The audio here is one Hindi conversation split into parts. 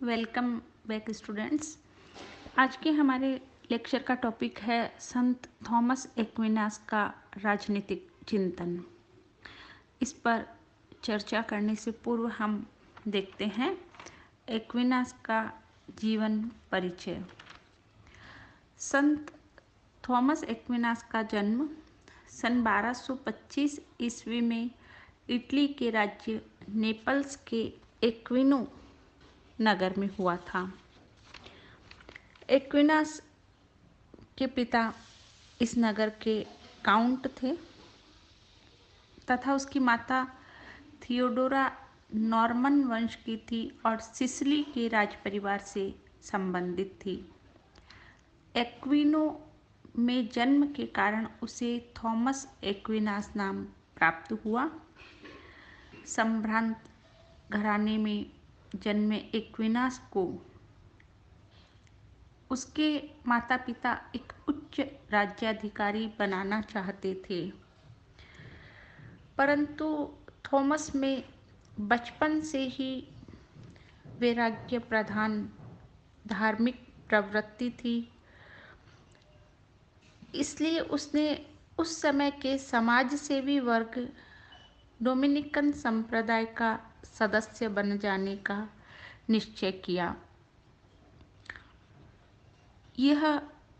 Welcome back students. आज के हमारे लेक्चर का टॉपिक है संत थॉमस एक्विनास का राजनीतिक चिंतन। इस पर चर्चा करने से पूर्व हम देखते हैं एक्विनास का जीवन परिचय। संत थॉमस एक्विनास का जन्म सन 1225 ईस्वी में इटली के राज्य नेपल्स के एक्विनो नगर में हुआ था। एक्विनास के पिता इस नगर के काउंट थे तथा उसकी माता थियोडोरा नॉर्मन वंश की थी और सिसिली के राज परिवार से संबंधित थी। एक्विनो में जन्म के कारण उसे थॉमस एक्विनास नाम प्राप्त हुआ। संभ्रांत घराने में जन्मे एक्विनास को उसके माता पिता एक उच्च राज्याधिकारी बनाना चाहते थे, परंतु थॉमस में बचपन से ही वैराग्य प्रधान धार्मिक प्रवृत्ति थी। इसलिए उसने उस समय के समाज सेवी वर्ग डोमिनिकन संप्रदाय का सदस्य बन जाने का निश्चय किया। यह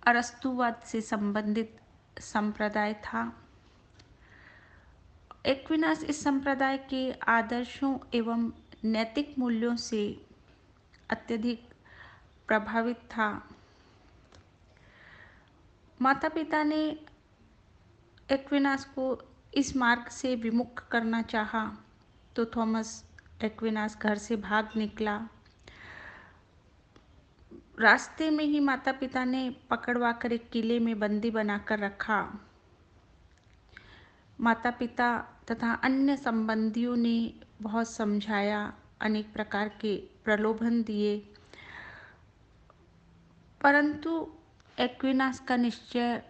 अरस्तुवाद से संबंधित संप्रदाय था। एक्विनास इस संप्रदाय के आदर्शों एवं नैतिक मूल्यों से अत्यधिक प्रभावित था। माता पिता ने एक्विनास को इस मार्ग से विमुख करना चाहा तो थॉमस एक्विनास घर से भाग निकला। रास्ते में ही माता पिता ने पकड़वाकर एक किले में बंदी बनाकर रखा। माता पिता तथा अन्य संबंधियों ने बहुत समझाया, अनेक प्रकार के प्रलोभन दिए, परंतु एक्विनास का निश्चय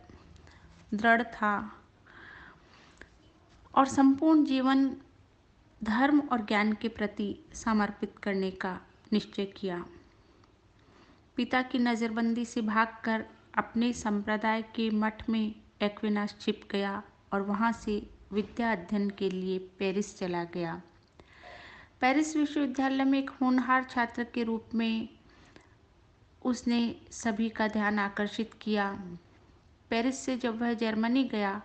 दृढ़ था और संपूर्ण जीवन धर्म और ज्ञान के प्रति समर्पित करने का निश्चय किया। पिता की नज़रबंदी से भागकर अपने संप्रदाय के मठ में एक्विनास छिप गया और वहाँ से विद्या अध्ययन के लिए पेरिस चला गया। पेरिस विश्वविद्यालय में एक होनहार छात्र के रूप में उसने सभी का ध्यान आकर्षित किया। पेरिस से जब वह जर्मनी गया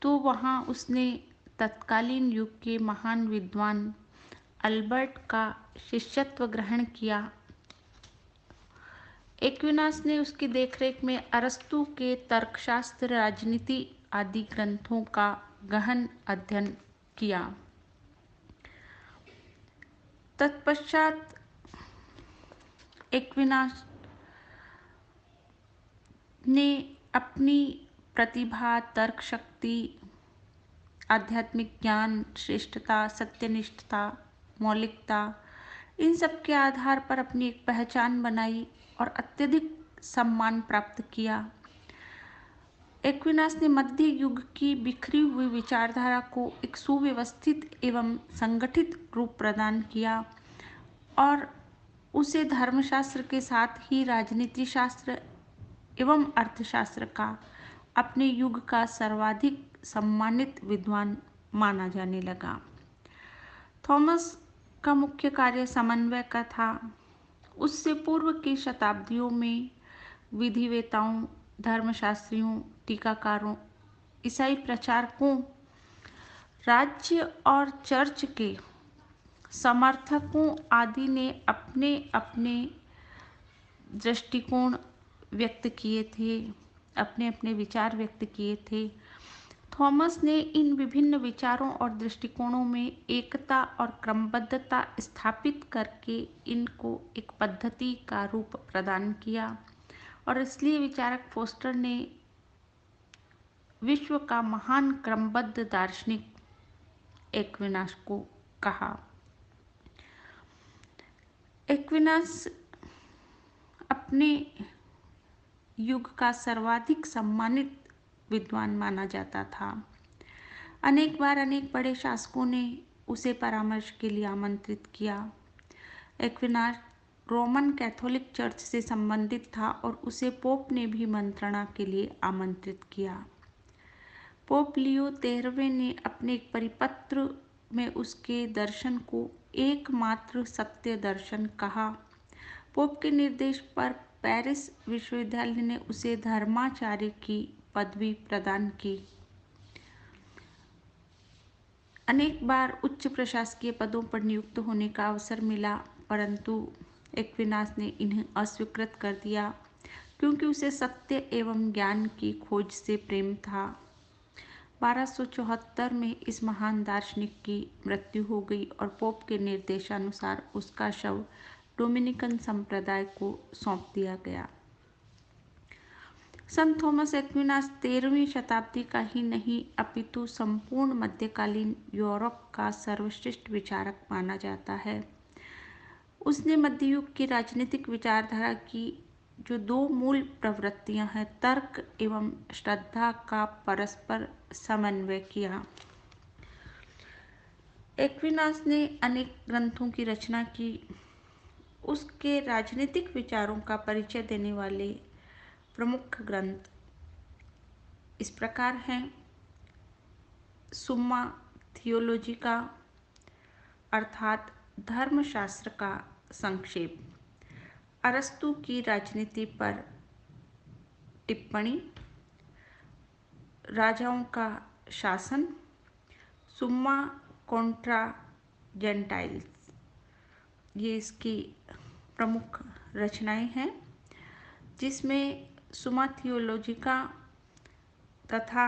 तो वहाँ उसने तत्कालीन युग के महान विद्वान अल्बर्ट का शिष्यत्व ग्रहण किया। एक्विनास ने उसकी देखरेख में अरस्तु के तर्कशास्त्र, राजनीति आदि ग्रंथों का गहन अध्ययन किया। तत्पश्चात एक्विनास ने अपनी प्रतिभा, तर्क शक्ति, आध्यात्मिक ज्ञान, श्रेष्ठता, सत्यनिष्ठता, मौलिकता, इन सब के आधार पर अपनी एक पहचान बनाई और अत्यधिक सम्मान प्राप्त किया। एक्विनास ने मध्य युग की बिखरी हुई विचारधारा को एक सुव्यवस्थित एवं संगठित रूप प्रदान किया और उसे धर्मशास्त्र के साथ ही राजनीति शास्त्र एवं अर्थशास्त्र का अपने युग का सर्वाधिक सम्मानित विद्वान माना जाने लगा। थॉमस का मुख्य कार्य समन्वय का था। उससे पूर्व की शताब्दियों में विधिवेताओं, धर्मशास्त्रियों, टीकाकारों, ईसाई प्रचारकों, राज्य और चर्च के समर्थकों आदि ने अपने अपने दृष्टिकोण व्यक्त किए थे, अपने अपने विचार व्यक्त किए थे। थॉमस ने इन विभिन्न विचारों और दृष्टिकोणों में एकता और क्रमबद्धता स्थापित करके इनको एक पद्धति का रूप प्रदान किया और इसलिए विचारक फोस्टर ने विश्व का महान क्रमबद्ध दार्शनिक एक्विनास को कहा। एक्विनास अपने युग का सर्वाधिक सम्मानित विद्वान माना जाता था। अनेक बार अनेक बड़े शासकों ने उसे परामर्श के लिए आमंत्रित किया। एक्विनास रोमन कैथोलिक चर्च से संबंधित था और उसे पोप ने भी मंत्रणा के लिए आमंत्रित किया। पोप लियो 13वें ने अपने एक परिपत्र में उसके दर्शन को एकमात्र सत्य दर्शन कहा। पोप के निर्देश पर पेरिस विश्वविद्यालय ने उसे धर्माचार्य की पदवी प्रदान की। अनेक बार उच्च प्रशासकीय पदों पर नियुक्त होने का अवसर मिला, परंतु एक्विनास ने इन्हें अस्वीकृत कर दिया क्योंकि उसे सत्य एवं ज्ञान की खोज से प्रेम था। 1274 में इस महान दार्शनिक की मृत्यु हो गई और पोप के निर्देशानुसार उसका शव डोमिनिकन संप्रदाय को सौंप दिया गया। संत थॉमस एक्विनास 13वीं शताब्दी का ही नहीं अपितु संपूर्ण मध्यकालीन यूरोप का सर्वश्रेष्ठ विचारक माना जाता है। उसने मध्य युग की राजनीतिक विचारधारा की जो दो मूल प्रवृत्तियां हैं, तर्क एवं श्रद्धा का परस्पर समन्वय किया। एक्विनास ने अनेक ग्रंथों की रचना की। उसके राजनीतिक विचारों का परिचय देने वाले प्रमुख ग्रंथ इस प्रकार हैं। सुम्मा थियोलॉजिका अर्थात धर्मशास्त्र का संक्षेप, अरस्तु की राजनीति पर टिप्पणी, राजाओं का शासन, सुम्मा कॉन्ट्रा जेंटाइल्स, ये इसकी प्रमुख रचनाएं हैं, जिसमें सुम्मा थियोलॉजिका तथा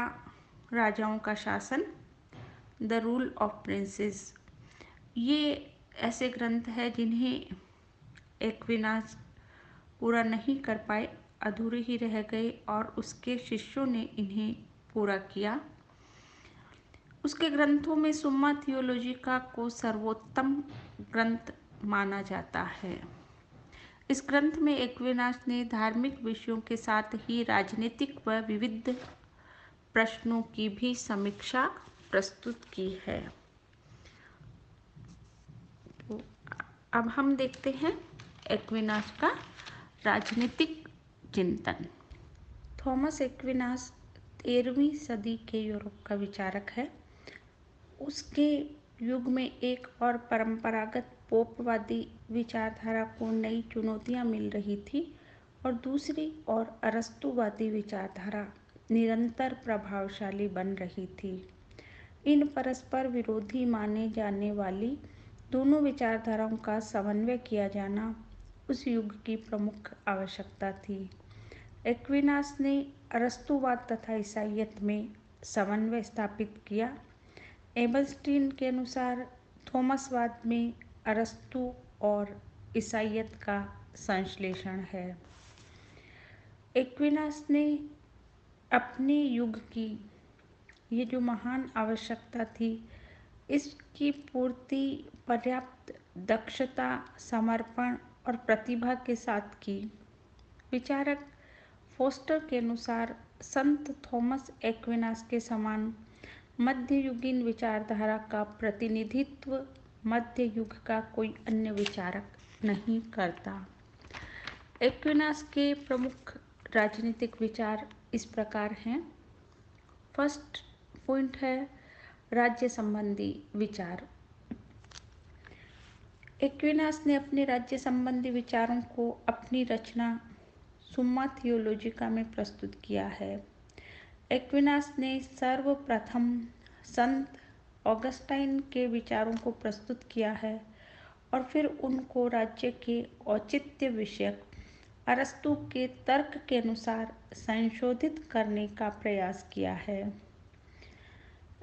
राजाओं का शासन, द रूल ऑफ प्रिंसेस, ये ऐसे ग्रंथ हैं जिन्हें एक्विनास पूरा नहीं कर पाए, अधूरे ही रह गए और उसके शिष्यों ने इन्हें पूरा किया। उसके ग्रंथों में सुम्मा थियोलॉजिका को सर्वोत्तम ग्रंथ माना जाता है। इस ग्रंथ में एक्विनास ने धार्मिक विषयों के साथ ही राजनीतिक व विविध प्रश्नों की भी समीक्षा प्रस्तुत की है। तो अब हम देखते हैं एक्विनास का राजनीतिक चिंतन। थॉमस एक्विनास 13वीं सदी के यूरोप का विचारक है। उसके युग में एक और परंपरागत पोपवादी विचारधारा को नई चुनौतियां मिल रही थी और दूसरी और अरस्तुवादी विचारधारा निरंतर प्रभावशाली बन रही थी। इन परस्पर विरोधी माने जाने वाली दोनों विचारधाराओं का समन्वय किया जाना उस युग की प्रमुख आवश्यकता थी। एक्विनास ने अरस्तुवाद तथा ईसाईयत में समन्वय स्थापित किया। एबलस्टीन के अनुसार थॉमसवाद में अरस्तु और ईसाईयत का संश्लेषण है। एक्विनास ने अपने युग की ये जो महान आवश्यकता थी, इसकी पूर्ति पर्याप्त दक्षता, समर्पण और प्रतिभा के साथ की। विचारक फोस्टर के अनुसार संत थॉमस एक्विनास के समान मध्ययुगीन विचारधारा का प्रतिनिधित्व मध्य युग का कोई अन्य विचारक नहीं करता। एक्विनास के प्रमुख राजनीतिक विचार इस प्रकार हैं। फर्स्ट पॉइंट है राज्य संबंधी विचार। एक्विनास ने अपने राज्य संबंधी विचारों को अपनी रचना सुम्मा थियोलॉजिका में प्रस्तुत किया है। एक्विनास ने सर्वप्रथम संत ऑगस्टाइन के विचारों को प्रस्तुत किया है और फिर उनको राज्य के औचित्य विषयक अरस्तु के तर्क के अनुसार संशोधित करने का प्रयास किया है।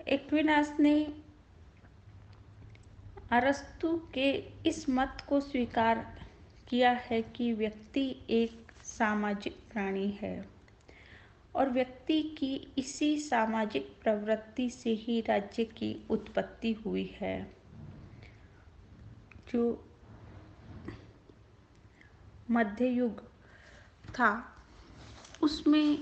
एक्विनास ने अरस्तु के इस मत को स्वीकार किया है कि व्यक्ति एक सामाजिक प्राणी है और व्यक्ति की इसी सामाजिक प्रवृत्ति से ही राज्य की उत्पत्ति हुई है। जो मध्य युग था उसमें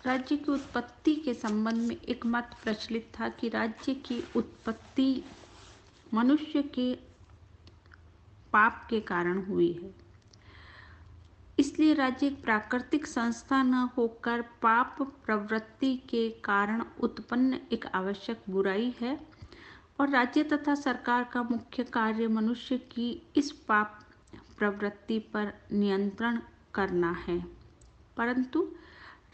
राज्य की उत्पत्ति के संबंध में एक मत प्रचलित था कि राज्य की उत्पत्ति मनुष्य के पाप के कारण हुई है। इसलिए राज्य एक प्राकृतिक संस्था न होकर पाप प्रवृत्ति के कारण उत्पन्न एक आवश्यक बुराई है और राज्य तथा सरकार का मुख्य कार्य मनुष्य की इस पाप प्रवृत्ति पर नियंत्रण करना है। परंतु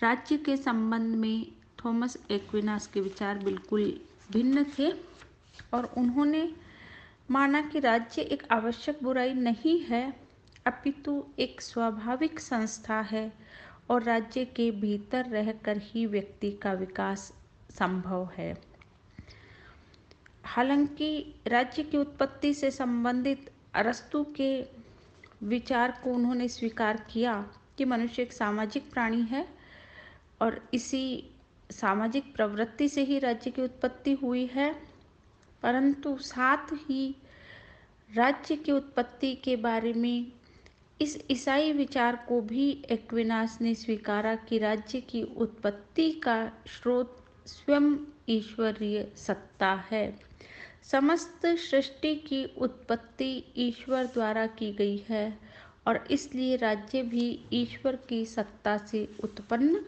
राज्य के संबंध में थॉमस एक्विनास के विचार बिल्कुल भिन्न थे और उन्होंने माना कि राज्य एक आवश्यक बुराई नहीं है अपितु एक स्वाभाविक संस्था है और राज्य के भीतर रहकर ही व्यक्ति का विकास संभव है। हालांकि राज्य की उत्पत्ति से संबंधित अरस्तु के विचार को उन्होंने स्वीकार किया कि मनुष्य एक सामाजिक प्राणी है और इसी सामाजिक प्रवृत्ति से ही राज्य की उत्पत्ति हुई है, परंतु साथ ही राज्य की उत्पत्ति के बारे में इस ईसाई विचार को भी एक्विनास ने स्वीकारा कि राज्य की उत्पत्ति का स्रोत स्वयं ईश्वरीय सत्ता है। समस्त सृष्टि की उत्पत्ति ईश्वर द्वारा की गई है और इसलिए राज्य भी ईश्वर की सत्ता से उत्पन्न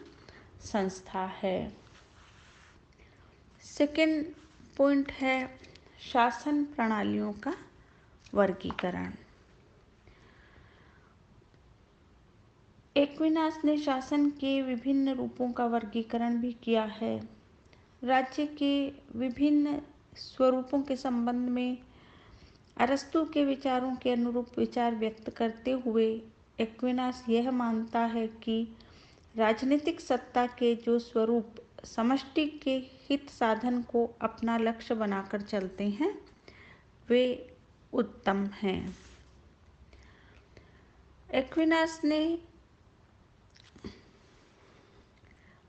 संस्था है। सेकंड पॉइंट है शासन प्रणालियों का वर्गीकरण। एक्विनास ने शासन के विभिन्न रूपों का वर्गीकरण भी किया है। राज्य के विभिन्न स्वरूपों के संबंध में अरस्तु के विचारों के अनुरूप विचार व्यक्त करते हुए एक्विनास यह मानता है कि राजनीतिक सत्ता के जो स्वरूप समष्टि के हित साधन को अपना लक्ष्य बनाकर चलते हैं वे उत्तम हैं। एक्विनास ने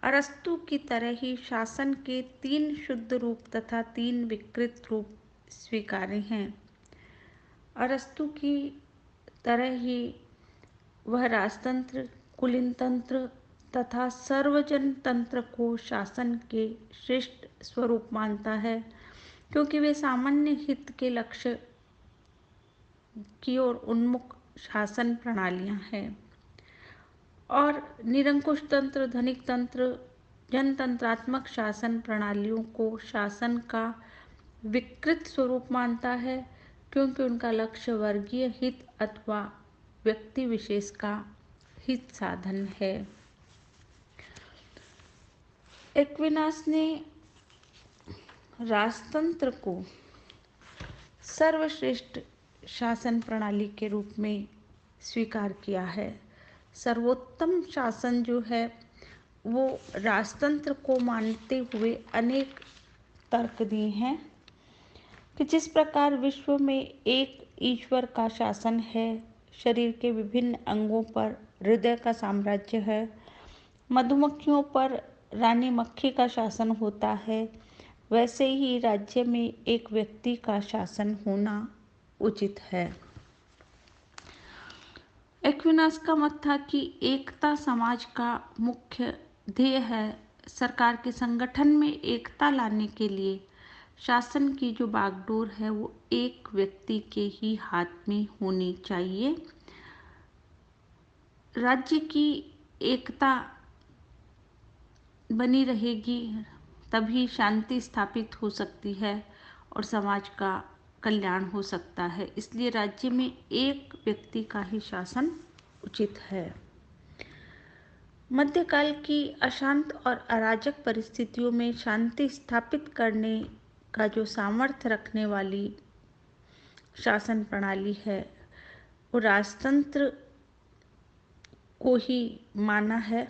अरस्तु की तरह ही शासन के 3 शुद्ध रूप तथा 3 विकृत रूप स्वीकारे हैं। अरस्तु की तरह ही वह राजतंत्र, कुलीन तंत्र तथा सर्वजन तंत्र को शासन के श्रेष्ठ स्वरूप मानता है क्योंकि वे सामान्य हित के लक्ष्य की ओर उन्मुख शासन प्रणालियां हैं और निरंकुश तंत्र, धनिक तंत्र, जनतंत्रात्मक शासन प्रणालियों को शासन का विकृत स्वरूप मानता है क्योंकि उनका लक्ष्य वर्गीय हित अथवा व्यक्ति विशेष का हित साधन है। एक्विनास ने राजतंत्र को सर्वश्रेष्ठ शासन प्रणाली के रूप में स्वीकार किया है। सर्वोत्तम शासन जो है वो राजतंत्र को मानते हुए अनेक तर्क दिए हैं कि जिस प्रकार विश्व में एक ईश्वर का शासन है, शरीर के विभिन्न अंगों पर हृदय का साम्राज्य है, मधुमक्खियों पर रानी मक्खी का शासन होता है, वैसे ही राज्य में एक व्यक्ति का शासन होना उचित है। एक्विनास का मत था कि एकता समाज का मुख्य ध्येय है। सरकार के संगठन में एकता लाने के लिए शासन की जो बागडोर है वो एक व्यक्ति के ही हाथ में होनी चाहिए। राज्य की एकता बनी रहेगी तभी शांति स्थापित हो सकती है और समाज का कल्याण हो सकता है। इसलिए राज्य में एक व्यक्ति का ही शासन उचित है। मध्यकाल की अशांत और अराजक परिस्थितियों में शांति स्थापित करने का जो सामर्थ्य रखने वाली शासन प्रणाली है वो राजतंत्र को ही माना है।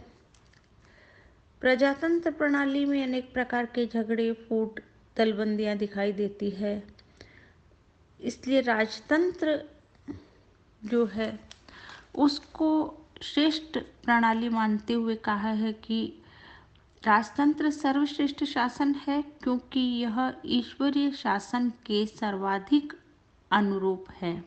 प्रजातंत्र प्रणाली में अनेक प्रकार के झगड़े, फूट, दलबंदियां दिखाई देती है। इसलिए राजतंत्र जो है उसको श्रेष्ठ प्रणाली मानते हुए कहा है कि राजतंत्र सर्वश्रेष्ठ शासन है क्योंकि यह ईश्वरीय शासन के सर्वाधिक अनुरूप है।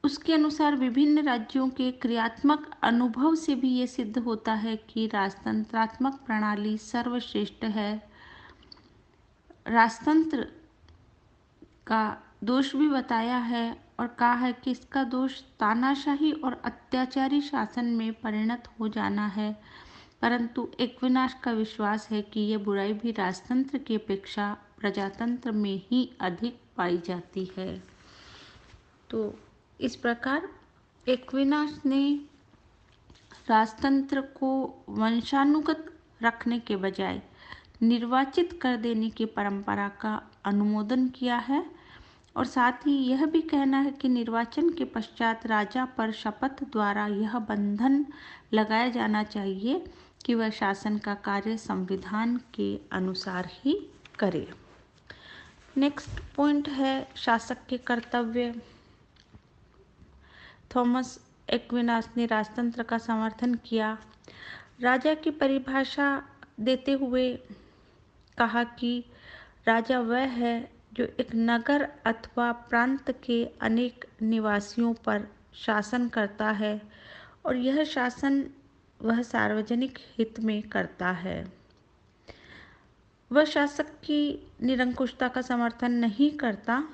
उसके अनुसार विभिन्न राज्यों के क्रियात्मक अनुभव से भी ये सिद्ध होता है कि राजतंत्रात्मक प्रणाली सर्वश्रेष्ठ है। राजतंत्र का दोष भी बताया है और कहा है कि इसका दोष तानाशाही और अत्याचारी शासन में परिणत हो जाना है, परंतु एक्विनाश का विश्वास है कि यह बुराई भी राजतंत्र की अपेक्षा प्रजातंत्र में ही अधिक पाई जाती है। तो इस प्रकार एक्विनाश ने राजतंत्र को वंशानुगत रखने के बजाय निर्वाचित कर देने की परंपरा का अनुमोदन किया है और साथ ही यह भी कहना है कि निर्वाचन के पश्चात राजा पर शपथ द्वारा यह बंधन लगाया जाना चाहिए कि वह शासन का कार्य संविधान के अनुसार ही करे। नेक्स्ट पॉइंट है शासक के कर्तव्य। थॉमस एक्विनास ने राजतंत्र का समर्थन किया। राजा की परिभाषा देते हुए कहा कि राजा वह है जो एक नगर अथवा प्रांत के अनेक निवासियों पर शासन करता है और यह शासन वह सार्वजनिक हित में करता है। वह शासक की निरंकुशता का समर्थन नहीं करता।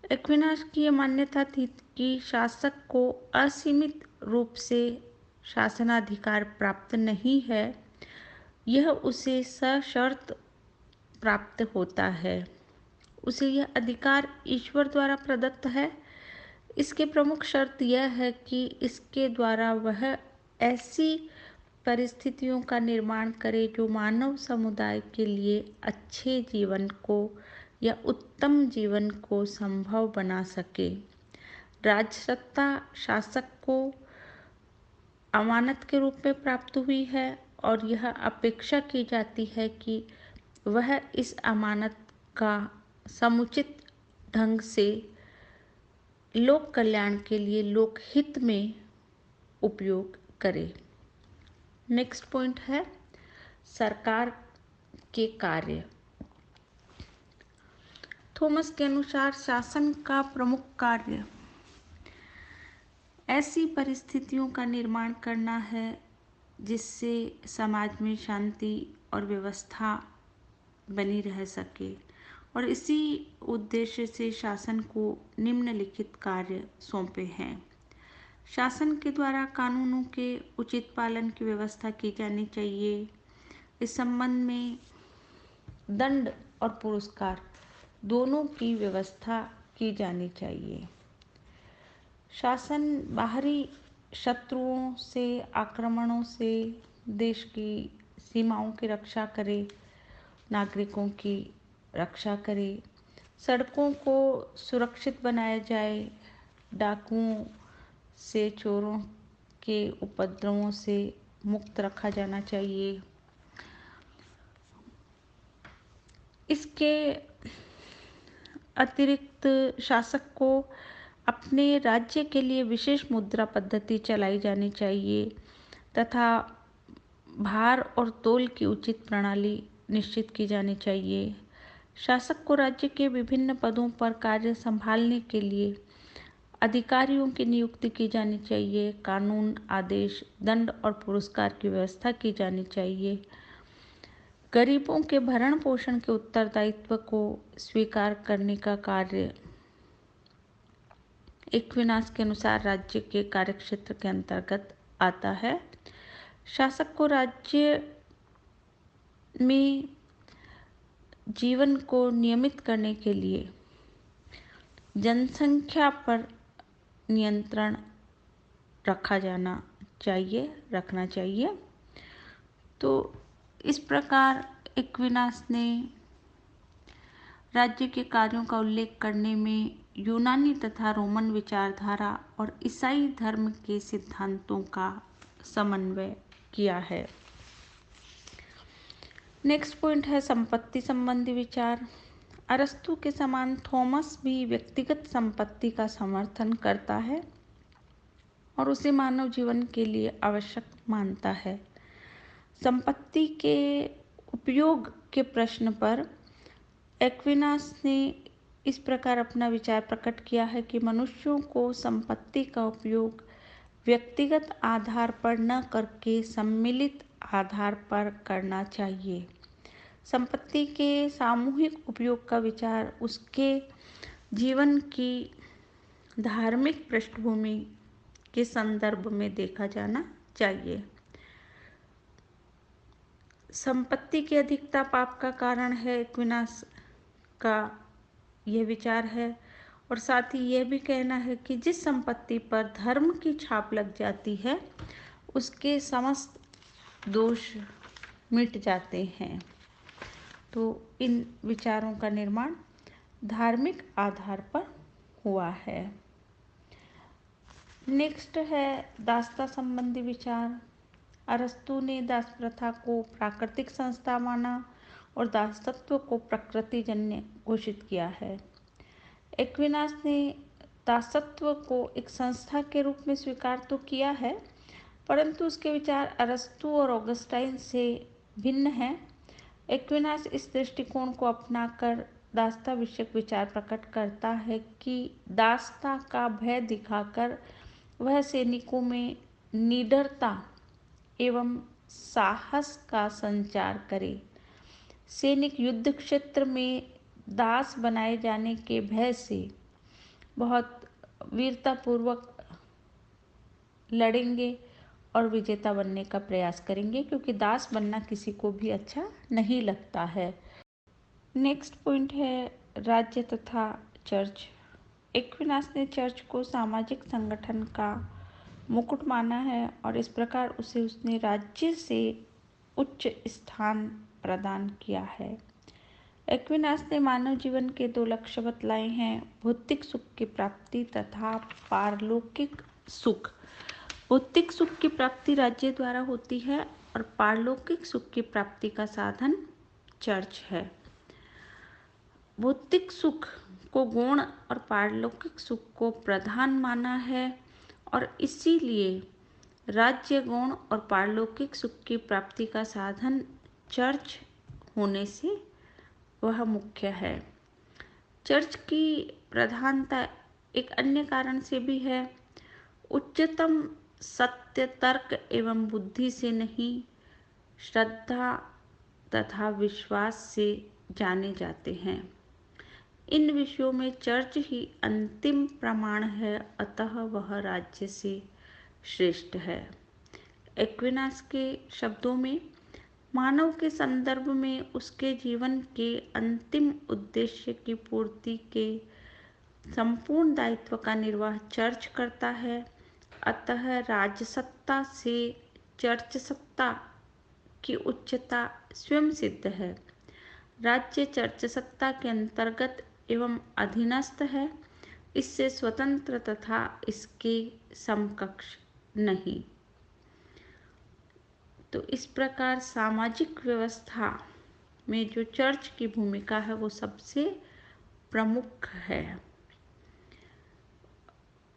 एक्विनास की यह मान्यता थी कि शासक को असीमित रूप से शासनाधिकार प्राप्त नहीं है, यह उसे सशर्त प्राप्त होता है। उसे यह अधिकार ईश्वर द्वारा प्रदत्त है। इसके प्रमुख शर्त यह है कि इसके द्वारा वह ऐसी परिस्थितियों का निर्माण करे जो मानव समुदाय के लिए अच्छे जीवन को या उत्तम जीवन को संभव बना सके। राजसत्ता शासक को अमानत के रूप में प्राप्त हुई है और यह अपेक्षा की जाती है कि वह इस अमानत का समुचित ढंग से लोक कल्याण के लिए लोकहित में उपयोग करे। नेक्स्ट पॉइंट है सरकार के कार्य। थॉमस के अनुसार शासन का प्रमुख कार्य ऐसी परिस्थितियों का निर्माण करना है जिससे समाज में शांति और व्यवस्था बनी रह सके और इसी उद्देश्य से शासन को निम्नलिखित कार्य सौंपे हैं। शासन के द्वारा कानूनों के उचित पालन की व्यवस्था की जानी चाहिए। इस संबंध में दंड और पुरस्कार दोनों की व्यवस्था की जानी चाहिए। शासन बाहरी शत्रुओं से, आक्रमणों से देश की सीमाओं की रक्षा करे, नागरिकों की रक्षा करे, सड़कों को सुरक्षित बनाया जाए, डाकुओं से, चोरों के उपद्रवों से मुक्त रखा जाना चाहिए। इसके अतिरिक्त शासक को अपने राज्य के लिए विशेष मुद्रा पद्धति चलाई जानी चाहिए तथा भार और तोल की उचित प्रणाली निश्चित की जानी चाहिए। शासक को राज्य के विभिन्न पदों पर कार्य संभालने के लिए अधिकारियों की नियुक्ति की जानी चाहिए। कानून, आदेश, दंड और पुरस्कार की व्यवस्था की जानी चाहिए। गरीबों के भरण पोषण के उत्तरदायित्व को स्वीकार करने का कार्य एक्विनास के अनुसार राज्य के कार्यक्षेत्र के अंतर्गत आता है। शासक को राज्य में जीवन को नियमित करने के लिए जनसंख्या पर नियंत्रण रखना चाहिए। तो इस प्रकार एक्विनास ने राज्य के कार्यों का उल्लेख करने में यूनानी तथा रोमन विचारधारा और ईसाई धर्म के सिद्धांतों का समन्वय किया है। नेक्स्ट पॉइंट है संपत्ति संबंधी विचार। अरस्तु के समान थॉमस भी व्यक्तिगत संपत्ति का समर्थन करता है और उसे मानव जीवन के लिए आवश्यक मानता है। संपत्ति के उपयोग के प्रश्न पर एक्विनास ने इस प्रकार अपना विचार प्रकट किया है कि मनुष्यों को संपत्ति का उपयोग व्यक्तिगत आधार पर न करके सम्मिलित आधार पर करना चाहिए। संपत्ति के सामूहिक उपयोग का विचार उसके जीवन की धार्मिक पृष्ठभूमि के संदर्भ में देखा जाना चाहिए। संपत्ति की अधिकता पाप का कारण है, एक्विनास का यह विचार है। और साथ ही यह भी कहना है कि जिस संपत्ति पर धर्म की छाप लग जाती है उसके समस्त दोष मिट जाते हैं। तो इन विचारों का निर्माण धार्मिक आधार पर हुआ है। नेक्स्ट है दासता संबंधी विचार। अरस्तु ने दास प्रथा को प्राकृतिक संस्था माना और दासत्व को प्रकृतिजन्य घोषित किया है। एक्विनास ने दासत्व को एक संस्था के रूप में स्वीकार तो किया है, परंतु उसके विचार अरस्तु और ऑगस्टाइन से भिन्न हैं। एक्विनास इस दृष्टिकोण को अपनाकर दासता विषयक विचार प्रकट करता है कि दासता का भय दिखाकर वह सैनिकों में निडरता एवं साहस का संचार करे। सैनिक युद्ध क्षेत्र में दास बनाए जाने के भय से बहुत वीरतापूर्वक लड़ेंगे और विजेता बनने का प्रयास करेंगे, क्योंकि दास बनना किसी को भी अच्छा नहीं लगता है। नेक्स्ट पॉइंट है राज्य तथा चर्च। एक्विनास ने चर्च को सामाजिक संगठन का मुकुट माना है और इस प्रकार उसे उसने राज्य से उच्च स्थान प्रदान किया है। एक्विनास ने मानव जीवन के दो लक्ष्य बतलाए हैं, भौतिक सुख की प्राप्ति तथा पारलौकिक सुख। भौतिक सुख की प्राप्ति राज्य द्वारा होती है और पारलौकिक सुख की प्राप्ति का साधन चर्च है। भौतिक सुख को गौण और पारलौकिक सुख को प्रधान माना है और इसीलिए राज्य गौण और पारलौकिक सुख की प्राप्ति का साधन चर्च होने से वह मुख्य है। चर्च की प्रधानता एक अन्य कारण से भी है। उच्चतम सत्य तर्क एवं बुद्धि से नहीं, श्रद्धा तथा विश्वास से जाने जाते हैं। इन विषयों में चर्च ही अंतिम प्रमाण है, अतः वह राज्य से श्रेष्ठ है। एक्विनास के शब्दों में मानव के संदर्भ में उसके जीवन के अंतिम उद्देश्य की पूर्ति के संपूर्ण दायित्व का निर्वाह चर्च करता है। अतः राजसत्ता से चर्च सत्ता की उच्चता स्वयं सिद्ध है। राज्य चर्च सत्ता के अंतर्गत एवं अधीनस्थ है, इससे स्वतंत्र तथा इसके समकक्ष नहीं। तो इस प्रकार सामाजिक व्यवस्था में जो चर्च की भूमिका है वो सबसे प्रमुख है।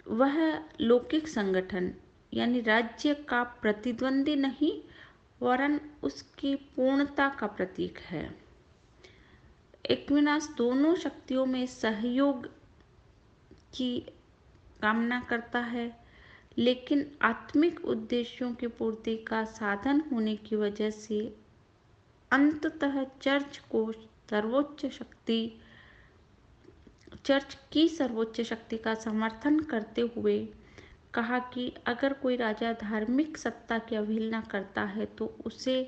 वह लौकिक संगठन यानी राज्य का प्रतिद्वंदी नहीं, वरन उसकी पूर्णता का प्रतीक है। एक्विनास दोनों शक्तियों में सहयोग की कामना करता है, लेकिन आत्मिक उद्देश्यों की पूर्ति का साधन होने की वजह से अंततः चर्च की सर्वोच्च शक्ति का समर्थन करते हुए कहा कि अगर कोई राजा धार्मिक सत्ता की अवहेलना करता है तो उसे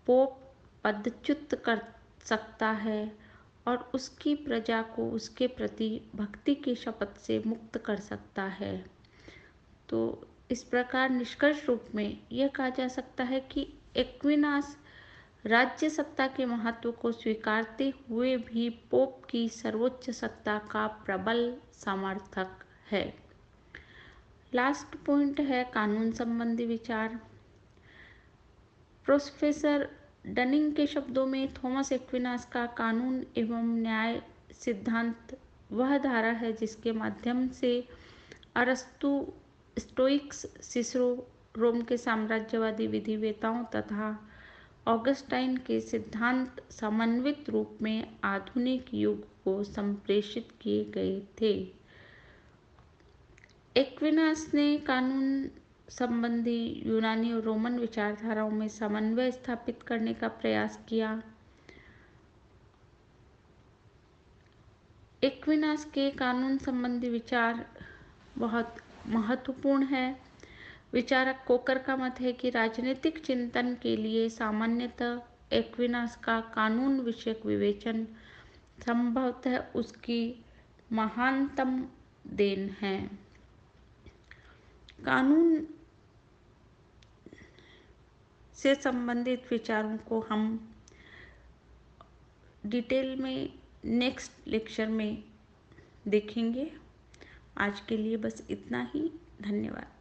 पोप पदच्युत कर सकता है और उसकी प्रजा को उसके प्रति भक्ति की शपथ से मुक्त कर सकता है। तो इस प्रकार निष्कर्ष रूप में यह कहा जा सकता है कि एक्विनास राज्य सत्ता के महत्व को स्वीकारते हुए भी पोप की सर्वोच्च सत्ता का प्रबल समर्थक है। लास्ट पॉइंट है कानून संबंधी विचार। प्रोफेसर डनिंग के शब्दों में थॉमस एक्विनास का कानून एवं न्याय सिद्धांत वह धारा है जिसके माध्यम से अरस्तु, स्टोइक्स, सिसरो, रोम के साम्राज्यवादी विधिवेताओं तथा ऑगस्टाइन के सिद्धांत समन्वित रूप में आधुनिक युग को संप्रेषित किए गए थे। एक्विनास ने कानून संबंधी यूनानी और रोमन विचारधाराओं में समन्वय स्थापित करने का प्रयास किया। एक्विनास के कानून संबंधी विचार बहुत महत्वपूर्ण है। विचारक कोकर का मत है कि राजनीतिक चिंतन के लिए सामान्यतः एक्विनास का कानून विषयक विवेचन संभवतः उसकी महानतम देन है। कानून से संबंधित विचारों को हम डिटेल में नेक्स्ट लेक्चर में देखेंगे। आज के लिए बस इतना ही। धन्यवाद।